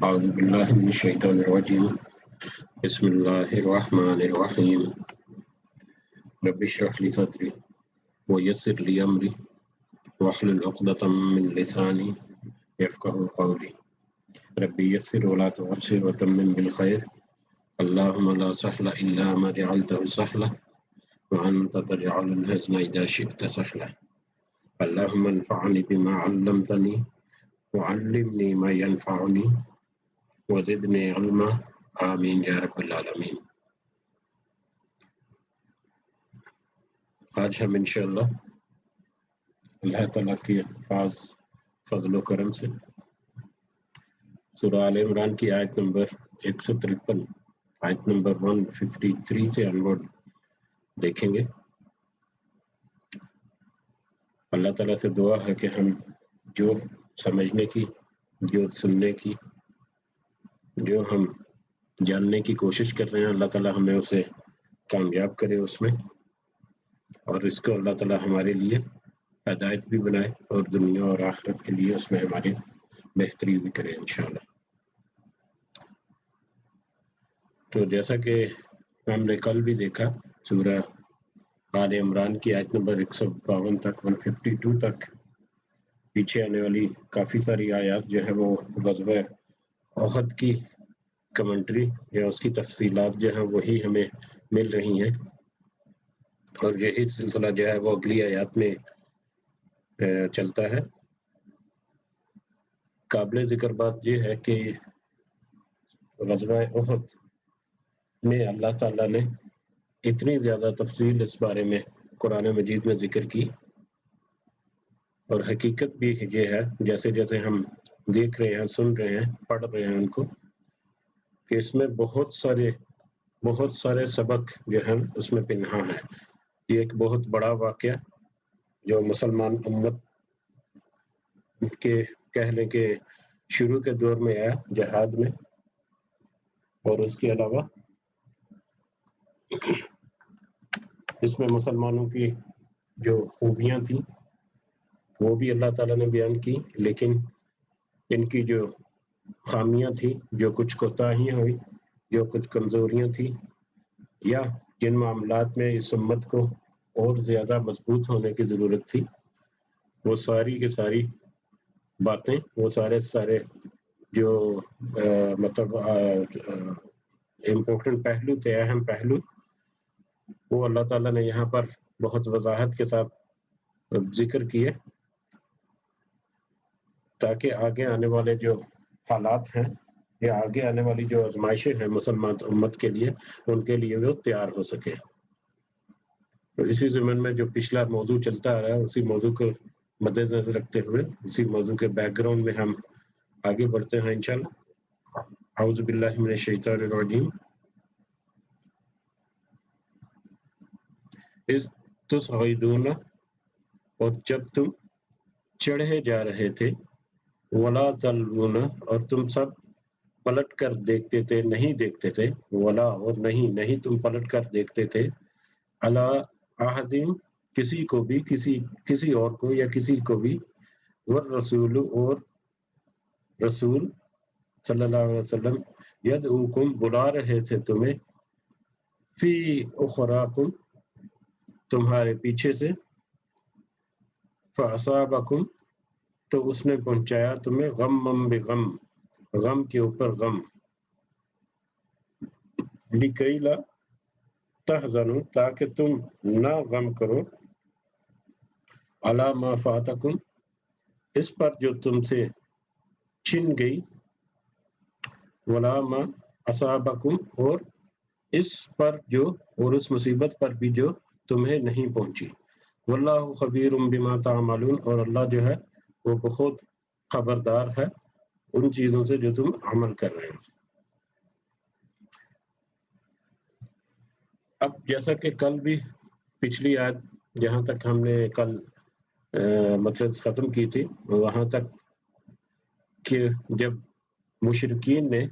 اعوذ باللہ من الشیطان الرجیم بسم اللہ الرحمن الرحیم رب اشرح لی صدری ویسر لی امری واحلل عقدۃ من لسانی یفقہوا قولی رب یسر ولا تعسر وتمم بالخیر اللہم لا سہل الا ما جعلته سہلا وانت تجعل الحزن اذا شئت سہلا اللہم انفعنی بما علمتنی وعلمنی ما ینفعنی وزدنی علما آمین یا رب العالمین۔ آج ہم انشاءاللہ اللہ تعالیٰ کی فضل و کرم سے سورہ آل عمران کی آیت نمبر 153 آیت نمبر 153 سے انورڈ دیکھیں گے۔ اللہ تعالیٰ سے دعا ہے کہ ہم جو سمجھنے کی، جو سننے کی، جو ہم جاننے کی کوشش کر رہے ہیں، اللہ تعالیٰ ہمیں اسے کامیاب کرے اس میں، اور اس کو اللہ تعالیٰ ہمارے لیے ہدایت بھی بنائے اور دنیا اور آخرت کے لیے اس میں ہماری بہتری بھی کرے انشاءاللہ۔ تو جیسا کہ ہم نے کل بھی دیکھا، سورہ آل عمران کی آیت نمبر 152 تک 152 تک پیچھے آنے والی کافی ساری آیات جو ہے وہ غزوہ احد کی کمنٹری یا اس کی تفصیلات جو ہیں وہی ہمیں مل رہی ہیں، اور یہی سلسلہ جو ہے وہ اگلی آیات میں چلتا ہے۔ قابل ذکر بات یہ ہے کہ غزوہ احد میں اللہ تعالیٰ نے اتنی زیادہ تفصیل اس بارے میں قرآن مجید میں ذکر کی، اور حقیقت بھی یہ ہے جیسے جیسے ہم دیکھ رہے ہیں، سن رہے ہیں، پڑھ رہے ہیں ان کو، کہ اس میں بہت سارے سبق جو ہیں اس میں پنہاں ہے۔ یہ ایک بہت بڑا واقعہ جو مسلمان امت کے کہہ لیں کہ شروع کے دور میں آیا جہاد میں، اور اس کے علاوہ اس میں مسلمانوں کی جو خوبیاں تھیں وہ بھی اللہ تعالیٰ نے بیان کی، لیکن ان کی جو خامیاں تھیں، جو کچھ کوتاہیاں ہوئی، جو کچھ کمزوریاں تھیں، یا جن معاملات میں اس امت کو اور زیادہ مضبوط ہونے کی ضرورت تھی، وہ ساری کی ساری باتیں، وہ سارے جو مطلب امپورٹنٹ پہلو تھے، اہم پہلو، وہ اللہ تعالیٰ نے یہاں پر بہت وضاحت کے ساتھ ذکر کیے، تاکہ آگے آنے والے جو حالات ہیں یا آگے آنے والی جو آزمائشیں ہیں مسلمان امت کے لیے، ان کے لیے وہ تیار ہو سکے۔ تو اسی ضمن میں جو پچھلا موضوع چلتا آ رہا ہے، اسی موضوع کو مد نظر رکھتے ہوئے، اسی موضوع کے بیک گراؤنڈ میں ہم آگے بڑھتے ہیں انشاءاللہ۔ اعوذ باللہ من الشیطان الرجیم۔ اذ تصعدون، اور جب تم چڑھے جا رہے تھے، ولا تلوون، اور تم سب پلٹ کر دیکھتے تھے، نہیں دیکھتے تھے، ولا اور نہیں تم پلٹ کر دیکھتے تھے، علی احد، کسی کو بھی، کسی اور کو یا کسی کو بھی، والرسول، اور رسول صلی اللہ علیہ وسلم، یدعوکم، بلا رہے تھے تمہیں، فی اخراکم، تمہارے پیچھے سے، فاصابکم، تو اس نے پہنچایا تمہیں، غم بغم، غم کے اوپر غم، لکی لا تحزنوا، تاکہ تم نہ غم کرو، علی ما فاتکم، اس پر جو تم سے چھن گئی، ولا ما اصابکم، اور اس پر جو، اور اس مصیبت پر بھی جو تمہیں نہیں پہنچی، واللہ خبیر بما تعملون، اور اللہ جو ہے وہ بہت خبردار ہے ان چیزوں سے جو تم عمل کر رہے ہو۔ اب جیسا کہ کل بھی پچھلی آیت جہاں تک ہم نے کل مطلب ختم کی تھی، وہاں تک کہ جب مشرکین نے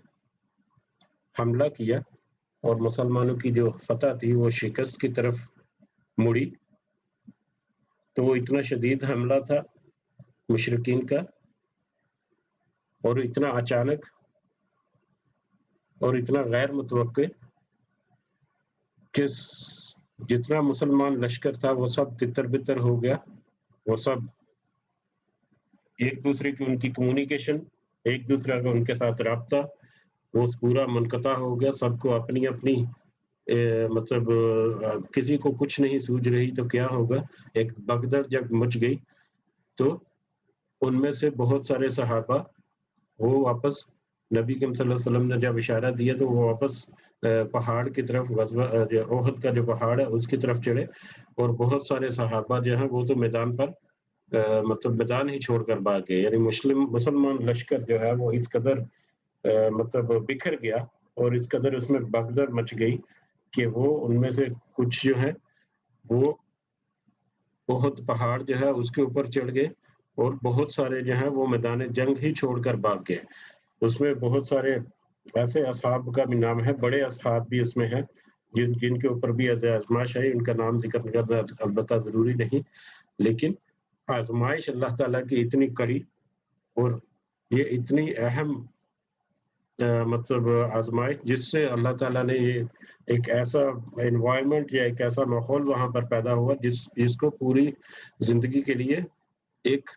حملہ کیا اور مسلمانوں کی جو فتح تھی وہ شکست کی طرف مڑی، تو وہ اتنا شدید حملہ تھا مشرکین کا، اور اتنا اچانک اور اتنا غیر متوقع کہ جتنا مسلمان لشکر تھا وہ سب تتر بتر ہو گیا. وہ سب ایک دوسرے کی ان کی کمیونیکیشن، ایک دوسرے کا ان کے ساتھ رابطہ وہ پورا منقطع ہو گیا. سب کو اپنی اپنی مطلب کسی کو کچھ نہیں سوجھ رہی تو کیا ہوگا. ایک بغدر جب مچ گئی تو ان میں سے بہت سارے صحابہ وہ واپس نبی کریم صلی اللہ علیہ وسلم نے جب اشارہ دیا تو وہ واپس پہاڑ کی طرف غزوہ احد کا جو پہاڑ ہے اس کی طرف چڑھے. اور بہت سارے صحابہ جو ہیں وہ تو میدان پر مطلب میدان ہی چھوڑ کر بھاگ گئے. یعنی مسلمان لشکر جو ہے وہ اس قدر مطلب بکھر گیا اور اس قدر اس میں بغدر مچ گئی کہ وہ ان میں سے کچھ جو ہے وہ بہت پہاڑ جو ہے اس کے اوپر چڑھ گئے اور بہت سارے جو ہیں وہ میدان جنگ ہی چھوڑ کر بھاگ گئے. اس میں بہت سارے ایسے اصحاب کا بھی نام ہے، بڑے اصحاب بھی اس میں ہیں جن کے اوپر بھی آزمائش ہے. ان کا نام ذکر کرنا البتہ ضروری نہیں، لیکن آزمائش اللہ تعالیٰ کی اتنی کڑی اور یہ اتنی اہم مطلب آزمائش جس سے اللہ تعالیٰ نے یہ ایک ایسا انوائرمنٹ یا ایک ایسا ماحول وہاں پر پیدا ہوا جس کو پوری زندگی کے لیے ایک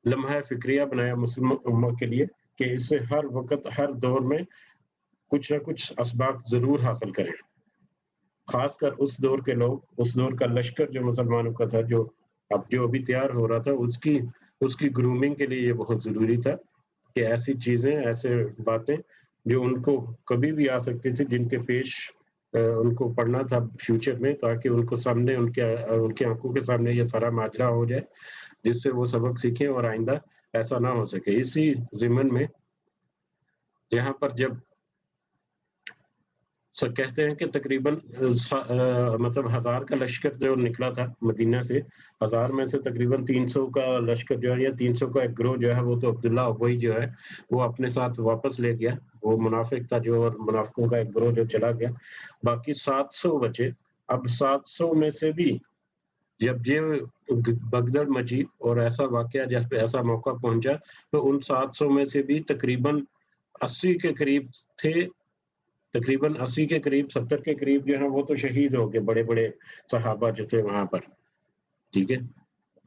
لمحہ فکریہ بنایا مسلم امت کے لیے کہ اس سے ہر وقت ہر دور میں کچھ نہ کچھ اسباق ضرور حاصل کریں. خاص کر اس دور کے لوگ، اس دور کا لشکر جو مسلمانوں کا تھا، جو ابھی تیار ہو رہا تھا، اس کی گرومنگ کے لیے یہ بہت ضروری تھا کہ ایسی چیزیں، ایسے باتیں جو ان کو کبھی بھی آ سکتی تھی، جن کے پیش ان کو پڑھنا تھا فیوچر میں، تاکہ ان کو سامنے ان کے آنکھوں کے سامنے یہ سارا ماجرا ہو جائے جس سے وہ سبق سیکھیں اور آئندہ ایسا نہ ہو سکے. اسی ضمن میں یہاں پر جب کہتے ہیں کہ تقریباً مطلب 1000 کا لشکر جو نکلا تھا مدینہ سے، 1000 میں سے تقریباً 300 کا لشکر جو ہے یا 300 کا ایک گروہ جو ہے وہ تو عبداللہ ابوئی جو ہے وہ اپنے ساتھ واپس لے گیا. وہ منافق تھا جو، اور منافقوں کا ایک گروہ جو چلا گیا. باقی 700 بچے. اب 700 میں سے بھی جب یہ بغدر مچی اور ایسا واقعہ جس پہ ایسا موقع پہنچا تو ان 700 میں سے بھی تقریباً 80 کے قریب تھے، تقریباً 80 کے قریب 70 کے قریب جو ہے وہ تو شہید ہو گئے، بڑے بڑے صحابہ جو تھے وہاں پر. ٹھیک ہے.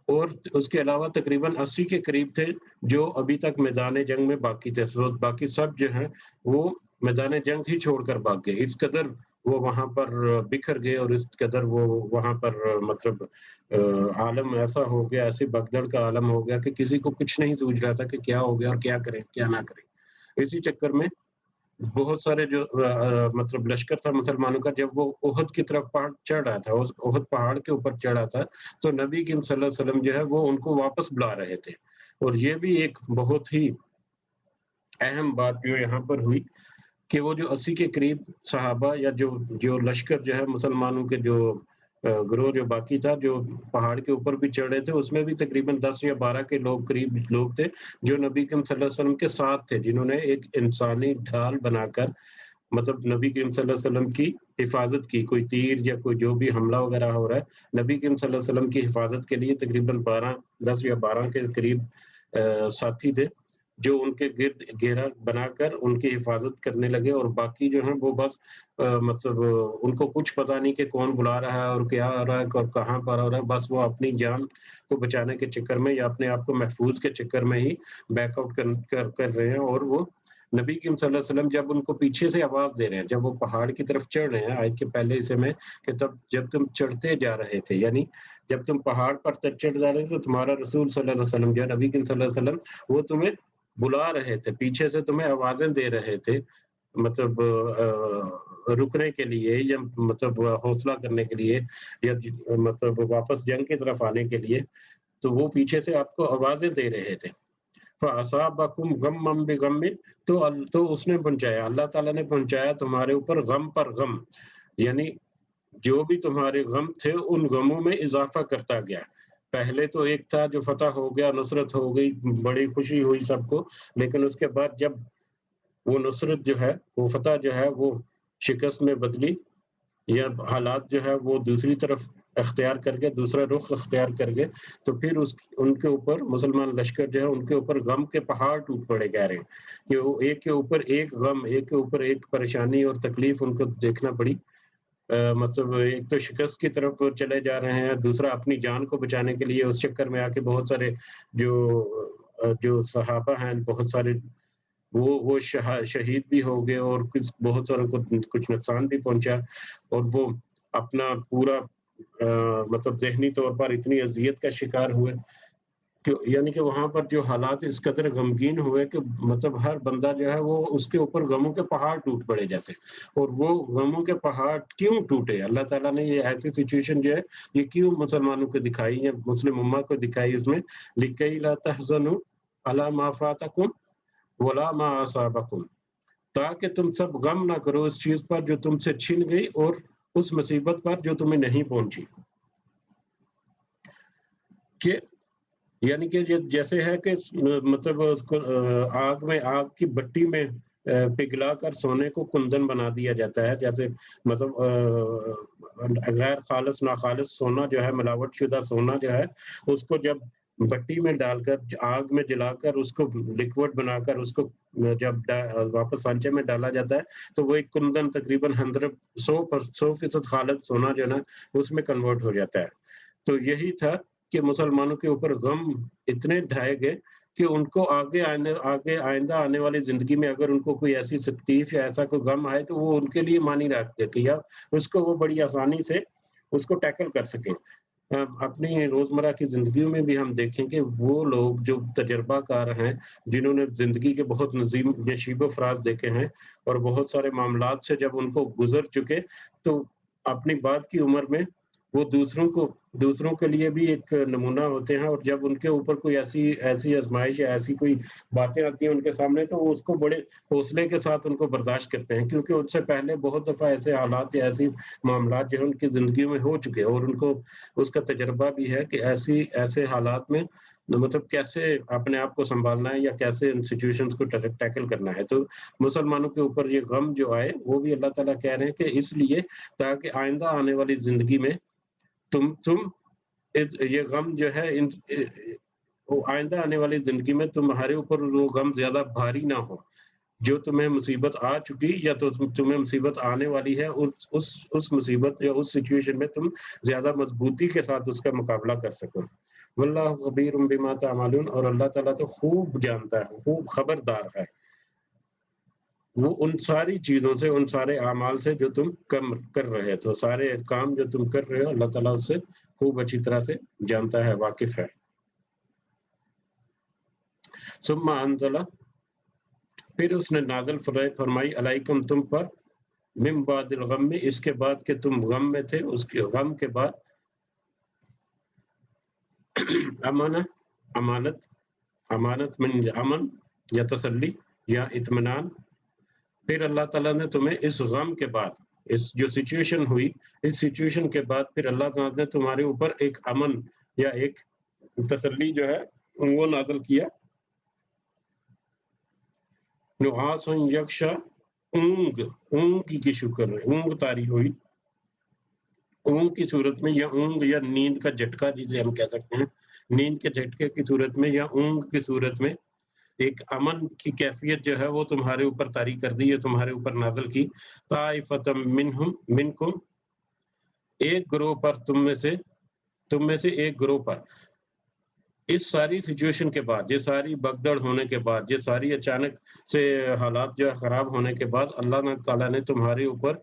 اور اس کے علاوہ تقریباً 80 کے قریب تھے جو ابھی تک میدان جنگ میں باقی تھے. باقی سب جو ہیں وہ میدان جنگ ہی چھوڑ کر بھاگ گئے. اس قدر وہ وہاں پر بکھر گئے اور اس قدر وہ وہاں پر مطلب عالم ایسا ہو گیا، ایسے بغدڑ کا عالم ہو گیا کہ کسی کو کچھ نہیں سوچ رہا تھا کہ کیا ہو گیا اور کیا کریں کیا نہ کریں. اسی چکر میں بہت سارے جو مطلب لشکر تھا مسلمانوں کا، جب وہ احد کی طرف چڑھ رہا تھا، اس احد پہاڑ کے اوپر چڑھا تھا، تو نبی کریم صلی اللہ علیہ وسلم جو ہے وہ ان کو واپس بلا رہے تھے. اور یہ بھی ایک بہت ہی اہم بات جو یہاں پر ہوئی کہ وہ جو 80 کے قریب صحابہ یا جو لشکر جو ہے مسلمانوں کے جو گروہ جو باقی تھا، جو پہاڑ کے اوپر بھی چڑھ رہے تھے، اس میں بھی تقریباً 10 یا 12 کے قریب لوگ تھے جو نبی کریم صلی اللہ علیہ وسلم کے ساتھ تھے، جنہوں نے ایک انسانی ڈھال بنا کر مطلب نبی کریم صلی اللہ علیہ وسلم کی حفاظت کی. کوئی تیر یا کوئی جو بھی حملہ وغیرہ ہو رہا ہے، نبی کریم صلی اللہ علیہ وسلم کی حفاظت کے لیے تقریباً 10 یا 12 کے قریب ساتھی تھے جو ان کے گرد گھیرا بنا کر ان کی حفاظت کرنے لگے. اور باقی جو ہیں وہ بس مطلب ان کو کچھ پتا نہیں کہ کون بلا رہا ہے اور کیا ہو رہا ہے اور کہاں پر ہو رہا ہے، بس وہ اپنی جان کو بچانے کے چکر میں یا اپنے آپ کو محفوظ کے چکر میں ہی بیک آؤٹ کر رہے ہیں. اور وہ نبی کریم صلی اللہ علیہ وسلم جب ان کو پیچھے سے آواز دے رہے ہیں، جب وہ پہاڑ کی طرف چڑھ رہے ہیں آیت کے پہلے حصے میں، کہ تب جب تم چڑھتے جا رہے تھے، یعنی جب تم پہاڑ پر چڑھ جا رہے تھے تو تمہارا رسول صلی اللہ علیہ وسلم جو نبی کریم صلی اللہ علیہ وسلم وہ تمہیں بلا رہے تھے، پیچھے سے تمہیں آوازیں دے رہے تھے، مطلب رکنے کے لیے یا مطلب حوصلہ کرنے کے لیے یا مطلب واپس جنگ کی طرف آنے کے لیے. تو وہ پیچھے سے آپ کو آوازیں دے رہے تھے. فَأَصَابَكُمْ غَمًّا بِغَمٍّ، تو اس نے پہنچایا، اللہ تعالیٰ نے پہنچایا تمہارے اوپر غم پر غم، یعنی جو بھی تمہارے غم تھے ان غموں میں اضافہ کرتا گیا. پہلے تو ایک تھا جو فتح ہو گیا، نصرت ہو گئی، بڑی خوشی ہوئی سب کو، لیکن اس کے بعد جب وہ نصرت جو ہے، وہ فتح جو ہے وہ شکست میں بدلی یا حالات جو ہے وہ دوسری طرف اختیار کر کے، دوسرا رخ اختیار کر کے، تو پھر ان کے اوپر مسلمان لشکر جو ہے ان کے اوپر غم کے پہاڑ ٹوٹ پڑے کہہ رہے ہیں کہ وہ ایک کے اوپر ایک غم، ایک کے اوپر ایک پریشانی اور تکلیف ان کو دیکھنا پڑی. مطلب ایک تو شکست کی طرف چلے جا رہے ہیں، دوسرا اپنی جان کو بچانے کے لیے اس چکر میں آ کے بہت سارے جو صحابہ ہیں بہت سارے وہ شہید بھی ہو گئے اور بہت ساروں کو کچھ نقصان بھی پہنچا، اور وہ اپنا پورا مطلب ذہنی طور پر اتنی اذیت کا شکار ہوئے کہ یعنی کہ وہاں پر جو حالات اس قدر غمگین ہوئے کہ مطلب ہر بندہ جو ہے وہ اس کے اوپر غموں کے پہاڑ ٹوٹ پڑے جیسے. اور وہ غموں کے پہاڑ کیوں ٹوٹے؟ اللہ تعالیٰ نے یہ ایسی سچویشن جو ہے یہ کیوں مسلمانوں کو دکھائی یا مسلم امہ کو دکھائی اس میں، لِكَيْ لَا تَحْزَنُوا عَلَىٰ مَا فَاتَكُمْ وَلَا مَا أَصَابَكُمْ، تاکہ تم سب غم نہ کرو اس چیز پر جو تم سے چھن گئی اور اس مصیبت پر جو تمہیں نہیں پہنچی. کہ یعنی کہ جیسے ہے کہ مطلب اس کو آگ کی بٹی میں پگھلا کر سونے کو کندن بنا دیا جاتا ہے، جیسے مطلب غیر خالص ناخالص سونا جو ہے، ملاوٹ شدہ سونا جو ہے، اس کو جب بٹی میں ڈال کر آگ میں جلا کر اس کو لکوڈ بنا کر اس کو جب واپس سانچے میں ڈالا جاتا ہے تو وہ ایک کندن تقریباً 100% خالص سونا جو ہے نا اس میں کنورٹ ہو جاتا ہے. تو یہی تھا کہ مسلمانوں کے اوپر غم اتنے ڈھائے گئے کہ ان کو آگے آئندہ آنے والی زندگی میں اگر ان کو کوئی ایسی تکلیف یا ایسا کوئی غم آئے تو وہ ان کے لیے مانی رکھتے کہ یا اس کو وہ بڑی آسانی سے اس کو ٹیکل کر سکیں. اپنی روزمرہ کی زندگیوں میں بھی ہم دیکھیں کہ وہ لوگ جو تجربہ کار ہیں، جنہوں نے زندگی کے بہت نشیب و فراز دیکھے ہیں اور بہت سارے معاملات سے جب ان کو گزر چکے تو اپنی بعد کی عمر میں وہ دوسروں کے لیے بھی ایک نمونہ ہوتے ہیں، اور جب ان کے اوپر کوئی ایسی آزمائش یا ایسی کوئی باتیں آتی ہیں ان کے سامنے تو وہ اس کو بڑے حوصلے کے ساتھ ان کو برداشت کرتے ہیں، کیونکہ ان سے پہلے بہت دفعہ ایسے حالات یا ایسی معاملات جو ان کی زندگی میں ہو چکے اور ان کو اس کا تجربہ بھی ہے کہ ایسے حالات میں مطلب کیسے اپنے آپ کو سنبھالنا ہے یا کیسے ان سچویشنز کو ٹیکل کرنا ہے. تو مسلمانوں کے اوپر یہ غم جو آئے وہ بھی اللہ تعالیٰ کہہ رہے ہیں کہ اس لیے تاکہ آئندہ آنے والی زندگی میں تم یہ غم جو ہے آئندہ آنے والی زندگی میں تمہارے اوپر وہ غم زیادہ بھاری نہ ہو. جو تمہیں مصیبت آ چکی یا تو تمہیں مصیبت آنے والی ہے اس مصیبت یا اس سچویشن میں تم زیادہ مضبوطی کے ساتھ اس کا مقابلہ کر سکو. واللہ خبیر بما تعملون، اور اللہ تعالیٰ تو خوب جانتا ہے، خوب خبردار ہے وہ ان ساری چیزوں سے، ان سارے اعمال سے جو تم کر رہے تو، سارے کام جو تم کر رہے ہو اللہ تعالیٰ اس سے خوب اچھی طرح سے جانتا ہے، واقف ہے. ثم انزل، پھر اس نے نازل فرمائی علیکم تم پر، من بعد الغم، اس کے بعد کہ تم غم میں تھے، اس کے غم کے بعد امانت من امن یا تسلی یا اطمینان. پھر اللہ تعالیٰ نے تمہیں اس غم کے بعد، اس جو سچویشن ہوئی اس سچویشن کے بعد پھر اللہ تعالیٰ نے تمہارے اوپر ایک امن یا ایک تسلی جو ہے وہ نازل کیا. نعاس یکشا، اونگ کی شکر ہے، اونگ طاری ہوئی، اونگ کی صورت میں، یا اونگ یا نیند کا جھٹکا جسے ہم کہہ سکتے ہیں، نیند کے جھٹکے کی صورت میں یا اونگ کی صورت میں ایک امن کی کیفیت جو ہے وہ تمہارے اوپر طاری کر دی ہے، تمہارے اوپر نازل کی. طائفۃ منکم، ایک گروہ پر تم میں سے ایک گروہ پر. اس ساری سچویشن کے بعد، یہ ساری بگدڑ ہونے کے بعد، یہ ساری اچانک سے حالات جو ہے خراب ہونے کے بعد اللہ تعالیٰ نے تمہارے اوپر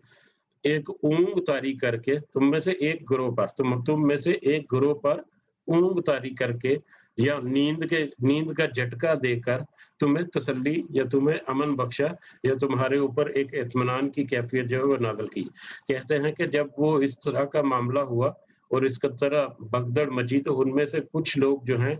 ایک اونگ طاری کر کے تم میں سے ایک گروہ پر، تم میں سے ایک گروہ پر اونگ طاری کر کے یا نیند کا جھٹکا دے کر تمہیں تسلی یا تمہیں امن بخشا یا تمہارے اوپر ایک اطمینان کی کیفیت جو ہے وہ نازل کی. کہتے ہیں کہ جب وہ اس طرح کا معاملہ ہوا اور اس کا طرح بگدڑ مچی تو ان میں سے کچھ لوگ جو ہیں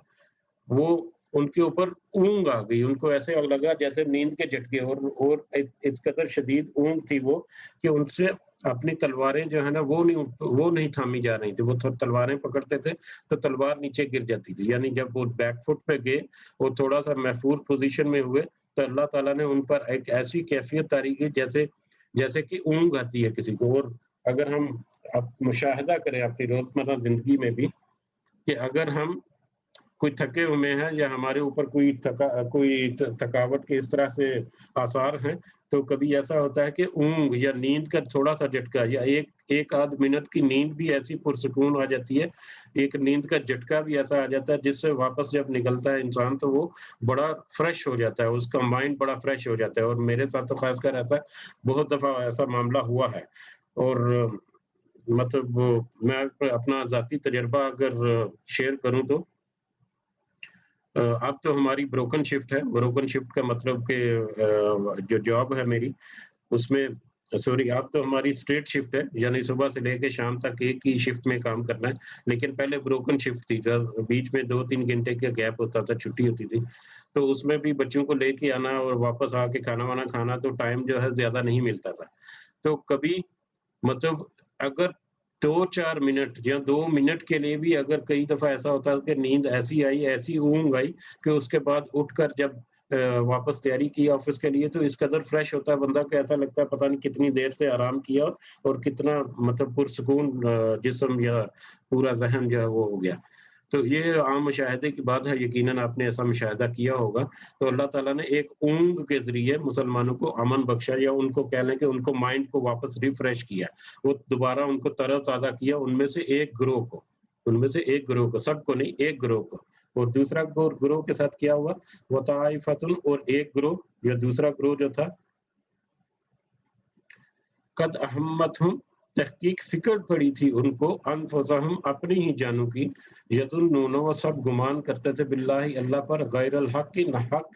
وہ ان کے اوپر اونگ آ گئی، ان کو ایسے لگا جیسے نیند کے جھٹکے، اور اس قدر شدید اونگ تھی وہ کہ ان سے اپنی تلواریں جو ہے نا وہ نہیں تھامی جا رہی تھی. وہ تلواریں پکڑتے تھے تو تلوار نیچے گر جاتی تھی. یعنی جب وہ بیک فٹ پہ گئے اور تھوڑا سا محفوظ پوزیشن میں ہوئے تو اللہ تعالیٰ نے ان پر ایک ایسی کیفیت طاری کی جیسے کہ اونگ آتی ہے کسی کو. اور اگر ہم آپ مشاہدہ کریں اپنی روزمرہ زندگی میں بھی کہ اگر ہم کوئی تھکے ہوئے ہیں یا ہمارے اوپر کوئی تھکاوٹ کے اس طرح سے آثار ہیں، تو کبھی ایسا ہوتا ہے کہ اونگ یا نیند کا تھوڑا سا جھٹکا یا ایک آدھ منٹ کی نیند بھی ایسی پرسکون آ جاتی ہے، ایک نیند کا جھٹکا بھی ایسا آ جاتا ہے جس سے واپس جب نکلتا ہے انسان تو وہ بڑا فریش ہو جاتا ہے، اس کا مائنڈ بڑا فریش ہو جاتا ہے۔ اور میرے ساتھ تو خاص کر ایسا بہت دفعہ ایسا معاملہ ہوا ہے۔ اور مطلب میں اپنا ذاتی تجربہ اگر شیئر کروں تو اب تو ہماری بروکن شفٹ ہے۔ بروکن شفٹ کا مطلب کہ جو جاب ہے میری اس میں اب تو ہماری اسٹریٹ شفٹ ہے، یعنی صبح سے لے کے شام تک ایک ہی شفٹ میں کام کرنا ہے، لیکن پہلے بروکن شفٹ تھی، بیچ میں 2-3 گھنٹے کا گیپ ہوتا تھا، چھٹی ہوتی تھی، تو اس میں بھی بچوں کو لے کے آنا اور واپس آ کے کھانا وانا کھانا، تو ٹائم جو ہے زیادہ نہیں ملتا تھا۔ تو کبھی مطلب اگر 2-4 منٹ یا 2 منٹ کے لیے بھی اگر کئی دفعہ ایسا ہوتا ہے کہ نیند ایسی آئی، ایسی اونگ آئی کہ اس کے بعد اٹھ کر جب واپس تیاری کی آفس کے لیے، تو اس قدر فریش ہوتا ہے بندہ کہ ایسا لگتا ہے پتہ نہیں کتنی دیر سے آرام کیا اور کتنا مطلب پرسکون جسم یا پورا ذہن جو ہے وہ ہو گیا۔ تو یہ عام مشاہدے کی بات ہے، یقیناً آپ نے ایسا مشاہدہ کیا ہوگا۔ تو اللہ تعالیٰ نے ایک اونگ کے ذریعے مسلمانوں کو امن بخشا، یا ان کو کہہ لیں کہ ان کو مائنڈ کو واپس ریفریش کیا، وہ دوبارہ ان کو تر و تازہ کیا، ان میں سے ایک گروہ کو، سب کو نہیں، ایک گروہ کو۔ اور دوسرا گروہ کے ساتھ کیا ہوا، وطائفتن، اور ایک گروہ یا دوسرا گروہ جو تھا، قد اہمتہم، تحقیق فکر پڑی تھی ان کو، انفسہم، اپنی ہی جانوں کی، یظنون، وہ سب گمان کرتے تھے، باللہ، اللہ پر، غیر الحق، کی نہ حق،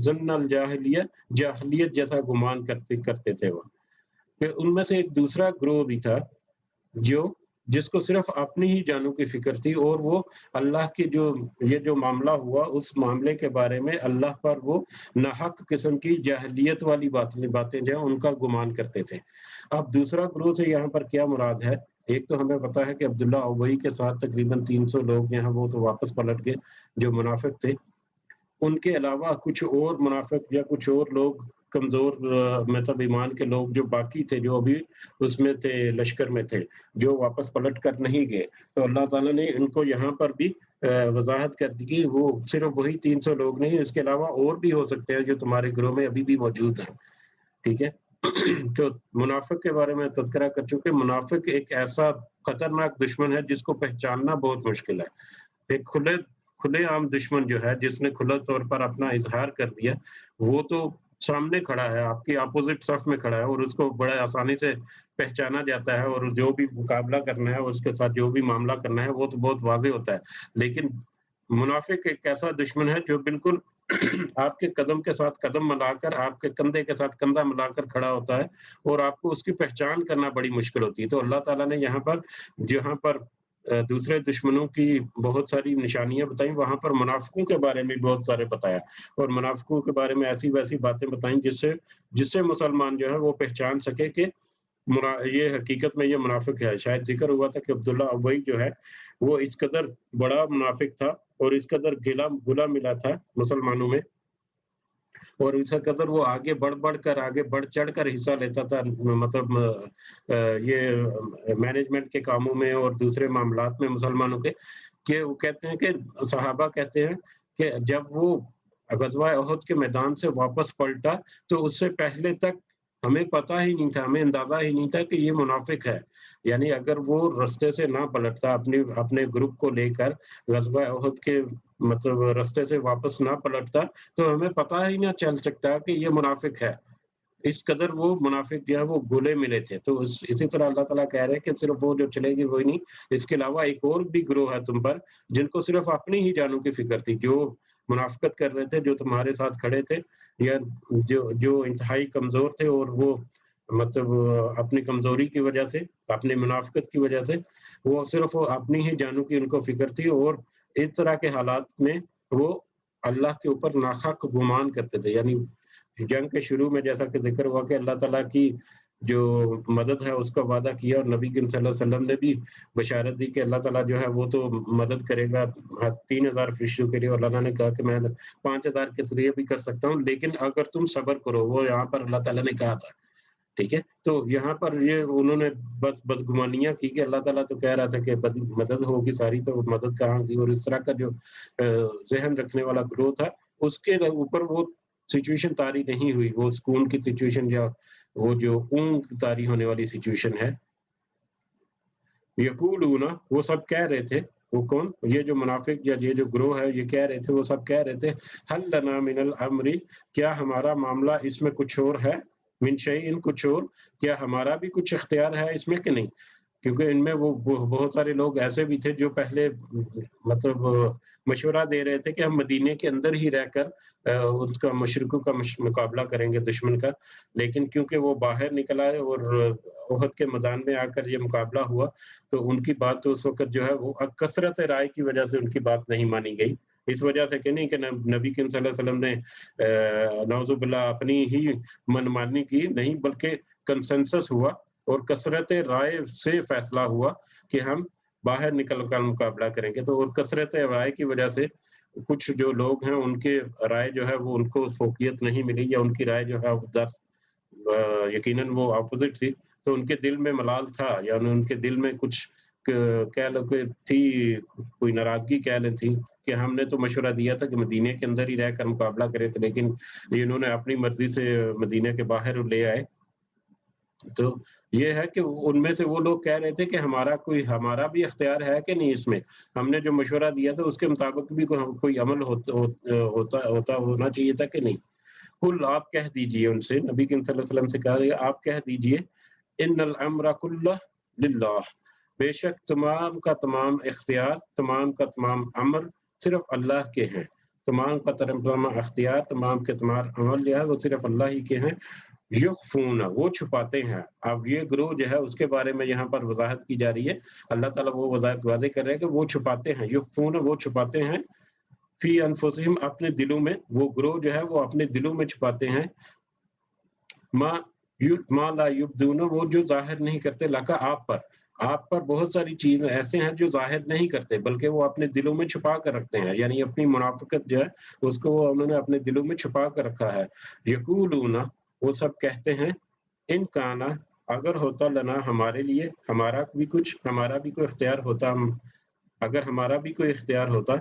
ظن الجاہلیہ، جاہلیت جیسا گمان کرتے تھے وہ۔ کہ ان میں سے ایک دوسرا گروہ بھی تھا جس کو صرف اپنی ہی جانوں کی فکر تھی، اور وہ اللہ کی یہ جو معاملہ ہوا اس معاملے کے بارے میں اللہ پر وہ ناحق قسم کی جاہلیت والی باتیں جو ہیں ان کا گمان کرتے تھے۔ اب دوسرا گروہ سے یہاں پر کیا مراد ہے؟ ایک تو ہمیں پتا ہے کہ عبداللہ ابئی کے ساتھ تقریباً 300 لوگ جو ہیں وہ تو واپس پلٹ گئے جو منافق تھے۔ ان کے علاوہ کچھ اور منافق یا کچھ اور لوگ کمزور مطلب ایمان کے لوگ جو باقی تھے، جو ابھی اس میں تھے، لشکر میں تھے، جو واپس پلٹ کر نہیں گئے، تو اللہ تعالیٰ نے ان کو یہاں پر بھی وضاحت کر دی کہ وہ صرف وہی 300 لوگ نہیں، اس کے علاوہ اور بھی ہو سکتے ہیں جو تمہارے گروہ میں ابھی بھی موجود ہیں، ٹھیک ہے۔ تو منافق کے بارے میں تذکرہ کر چکے۔ منافق ایک ایسا خطرناک دشمن ہے جس کو پہچاننا بہت مشکل ہے۔ ایک کھلے عام دشمن جو ہے، جس نے کھلا طور پر اپنا اظہار کر دیا، وہ تو سامنے کھڑا ہے، آپ کی اپوزٹ صف میں کھڑا ہے، اور اس کو بڑے آسانی سے پہچانا جاتا ہے، اور جو بھی مقابلہ کرنا ہے، اس کے ساتھ جو بھی معاملہ کرنا ہے، وہ تو بہت واضح ہوتا ہے۔ لیکن منافق ایک ایسا دشمن ہے جو بالکل آپ کے قدم کے ساتھ قدم ملا کر، آپ کے کندھے کے ساتھ کندھا ملا کر کھڑا ہوتا ہے، اور آپ کو اس کی پہچان کرنا بڑی مشکل ہوتی ہے۔ تو اللہ تعالیٰ نے یہاں پر جہاں پر دوسرے دشمنوں کی بہت ساری نشانیاں بتائیں، وہاں پر منافقوں کے بارے میں بہت سارے بتایا، اور منافقوں کے بارے میں ایسی ویسی باتیں بتائیں جس سے مسلمان جو ہے وہ پہچان سکے کہ یہ حقیقت میں یہ منافق ہے۔ شاید ذکر ہوا تھا کہ عبداللہ ابئی جو ہے وہ اس قدر بڑا منافق تھا اور اس قدر گلا ملا تھا مسلمانوں میں، اور اس قدر وہ آگے بڑھ چڑھ کر حصہ لیتا تھا، مطلب یہ مینجمنٹ کے کاموں میں اور دوسرے معاملات میں مسلمانوں کے، کہ وہ کہتے ہیں کہ صحابہ کہتے ہیں کہ جب وہ غزوہ احد کے میدان سے واپس پلٹا تو اس سے پہلے تک ہمیں پتہ ہی نہیں تھا، ہمیں اندازہ ہی نہیں تھا کہ یہ منافق ہے۔ یعنی اگر وہ رستے سے نہ پلٹتا، اپنے گروپ کو لے کر غزوہ احد کے مطلب رستے سے واپس نہ پلٹتا، تو ہمیں پتہ ہی نہ چل سکتا کہ یہ منافق ہے۔ اس قدر وہ منافق جو ہے وہ گلے ملے تھے۔ تو اسی طرح اللہ تعالیٰ کہہ رہے ہیں کہ صرف وہ جو چلے گی وہی نہیں، اس کے علاوہ ایک اور بھی گروہ ہے تم پر، جن کو صرف اپنی ہی جانوں کی فکر تھی، جو منافقت کر رہے تھے، جو تمہارے ساتھ کھڑے تھے، یا جو انتہائی کمزور تھے، اور وہ مطلب اپنی کمزوری کی وجہ سے، اپنی منافقت کی وجہ سے، وہ صرف اپنی ہی جانوں کی ان کو فکر تھی، اور اس طرح کے حالات میں وہ اللہ کے اوپر ناحق گمان کرتے تھے۔ یعنی جنگ کے شروع میں جیسا کہ ذکر ہوا کہ اللہ تعالیٰ کی جو مدد ہے اس کا وعدہ کیا، اور نبی کریم صلی اللہ علیہ وسلم نے بھی بشارت دی کہ اللہ تعالیٰ جو ہے وہ تو مدد کرے گا 3000 فرشتوں کے لیے، اور اللہ نے کہا کہ میں 5000 کے ذریعے بھی کر سکتا ہوں، لیکن اگر تم صبر کرو، وہ یہاں پر اللہ تعالیٰ نے کہا تھا ٹھیک ہے، تو یہاں پر یہ انہوں نے بس بدگمانیاں کی کہ اللہ تعالیٰ تو کہہ رہا تھا کہ مدد ہوگی ساری، تو مدد کہاں کی؟ اور اس طرح کا جو ذہن رکھنے والا گروہ تھا، اس کے اوپر وہ سچویشن طاری نہیں ہوئی، وہ سکون کی سچویشن یا وہ جو اونگ طاری ہونے والی سچویشن ہے۔ یقولون، وہ سب کہہ رہے تھے، وہ کون؟ یہ جو منافق یا یہ جو گروہ ہے یہ کہہ رہے تھے، وہ سب کہہ رہے تھے حل لنا من الامر، کیا ہمارا معاملہ اس میں کچھ اور ہے؟ من شیء، کچھ اور، کیا ہمارا بھی کچھ اختیار ہے اس میں کہ نہیں؟ کیونکہ ان میں وہ بہت سارے لوگ ایسے بھی تھے جو پہلے مطلب مشورہ دے رہے تھے کہ ہم مدینے کے اندر ہی رہ کر ان کا مشرکوں کا مقابلہ کریں گے، دشمن کا، لیکن کیونکہ وہ باہر نکل آئے اور احد کے میدان میں آ کر یہ مقابلہ ہوا، تو ان کی بات تو اس وقت جو ہے وہ کثرت رائے کی وجہ سے ان کی بات نہیں مانی گئی، اس وجہ سے کہ نہیں کہ نبی کریم صلی اللہ علیہ وسلم نے نعوذ باللہ اپنی ہی منمانی کی، نہیں بلکہ کنسنسس ہوا اور کثرت رائے سے فیصلہ ہوا کہ ہم باہر نکل کر مقابلہ کریں گے، تو اور کثرت رائے کی وجہ سے کچھ جو لوگ ہیں ان کے رائے جو ہے وہ ان کو فوقیت نہیں ملی، یا ان کی رائے جو ہے یقیناً وہ اپوزٹ تھی، تو ان کے دل میں ملال تھا، یا ان کے دل میں کچھ کہہ لو کہ تھی، کوئی ناراضگی کہہ لیں تھی کہ ہم نے تو مشورہ دیا تھا کہ مدینے کے اندر ہی رہ کر مقابلہ کرے تھے، لیکن انہوں نے اپنی مرضی سے مدینے کے باہر لے آئے۔ تو یہ ہے کہ ان میں سے وہ لوگ کہہ رہے تھے کہ ہمارا بھی اختیار ہے کہ نہیں اس میں، ہم نے جو مشورہ دیا تھا اس کے مطابق بھی کوئی عمل ہونا چاہیے تھا کہ نہیں۔ کل، آپ کہہ دیجئے ان سے، نبی کریم صلی اللہ علیہ وسلم سے کہا گیا آپ کہہ دیجئے ان الامر کلہ للہ، بے شک تمام کا تمام اختیار، تمام کا تمام امر صرف اللہ کے ہیں، تمام کا تمام اختیار، تمام کے تمام عمل جو ہے وہ صرف اللہ ہی کے ہیں۔ یخفون، وہ چھپاتے ہیں۔ اب یہ گروہ جو ہے اس کے بارے میں یہاں پر وضاحت کی جا رہی ہے، اللہ تعالیٰ وہ وضاحت واضح کر رہے ہیں کہ وہ چھپاتے ہیں، یخفون، وہ چھپاتے ہیں، فی انفسہم، اپنے دلوں میں، وہ گروہ جو ہے وہ اپنے دلوں میں چھپاتے ہیں، ما لا یبدون، وہ جو ظاہر نہیں کرتے، لکا، آپ پر بہت ساری چیزیں ایسے ہیں جو ظاہر نہیں کرتے بلکہ وہ اپنے دلوں میں چھپا کر رکھتے ہیں، یعنی اپنی منافقت جو ہے اس کو انہوں نے اپنے دلوں میں چھپا کر رکھا ہے۔ یقولون، وہ سب کہتے ہیں، ان کانا، اگر ہوتا لنا، ہمارے لیے، ہمارا بھی کوئی اختیار ہوتا، اگر ہمارا بھی کوئی اختیار ہوتا،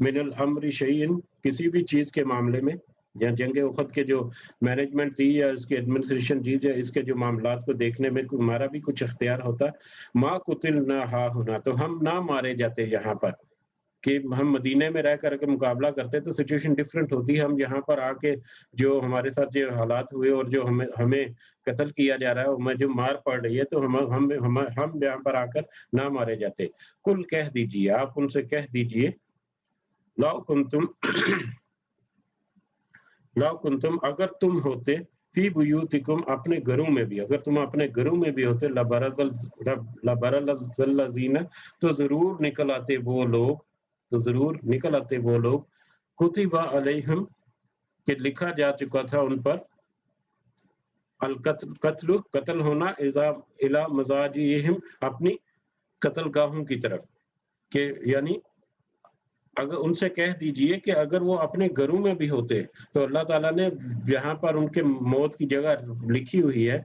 من الامر شیئن، کسی بھی چیز کے معاملے میں، یا جنگ احد کے جو مینجمنٹ تھی یا اس کے ایڈمنسٹریشن تھی یا اس کے جو معاملات کو دیکھنے میں ہمارا بھی کچھ اختیار ہوتا، ما قتلنا ہا ہونا، تو ہم نہ مارے جاتے یہاں پر، کہ ہم مدینے میں رہ کر کے مقابلہ کرتے تو سچویشن ڈفرینٹ ہوتی ہے، ہم یہاں پر آ کے جو ہمارے ساتھ جو حالات ہوئے اور جو ہمیں قتل کیا جا رہا ہے، ہمیں جو مار پڑ رہی ہے، تو ہم یہاں پر آ کر نہ مارے جاتے۔ کل، کہہ دیجئے، آپ ان سے کہہ دیجئے، لو کنتم، اگر تم ہوتے، فی بیوتکم، اپنے گھروں میں بھی، اگر تم اپنے گھروں میں بھی ہوتے، لبرز الذین، تو ضرور نکل آتے وہ لوگ، کتب علیہم، کہ لکھا جا چکا تھا ان پر، قتل ہونا، الی مضاجعہم، اپنی قتل گاہوں کی طرف، کہ یعنی اگر ان سے کہہ دیجئے کہ اگر وہ اپنے گھروں میں بھی ہوتے تو اللہ تعالیٰ نے جہاں پر ان کے موت کی جگہ لکھی ہوئی ہے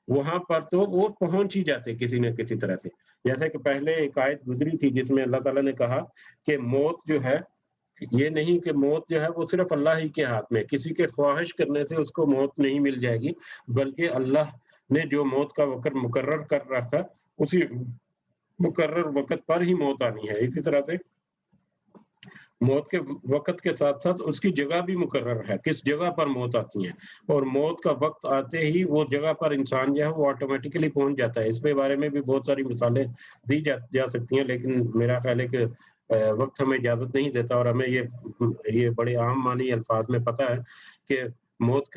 وہاں پر تو وہ پہنچ ہی جاتے کسی نہ کسی طرح سے، جیسے کہ پہلے ایک آیت گزری تھی جس میں اللہ تعالیٰ نے کہا کہ موت جو ہے، یہ نہیں کہ موت جو ہے وہ صرف اللہ ہی کے ہاتھ میں، کسی کے خواہش کرنے سے اس کو موت نہیں مل جائے گی، بلکہ اللہ نے جو موت کا وقت مقرر کر رکھا اسی مقرر وقت پر ہی موت آنی ہے۔ اسی طرح سے موت کے وقت کے ساتھ ساتھ اس کی جگہ بھی مقرر ہے، کس جگہ پر موت آتی ہے، اور موت کا وقت آتے ہی وہ جگہ پر انسان جو ہے وہ آٹومیٹیکلی پہنچ جاتا ہے۔ اس کے بارے میں بھی بہت ساری مثالیں دی جا سکتی ہیں، لیکن میرا خیال ہے کہ وقت ہمیں اجازت نہیں دیتا، اور ہمیں یہ بڑے عام معنی الفاظ میں پتہ ہے کہ موت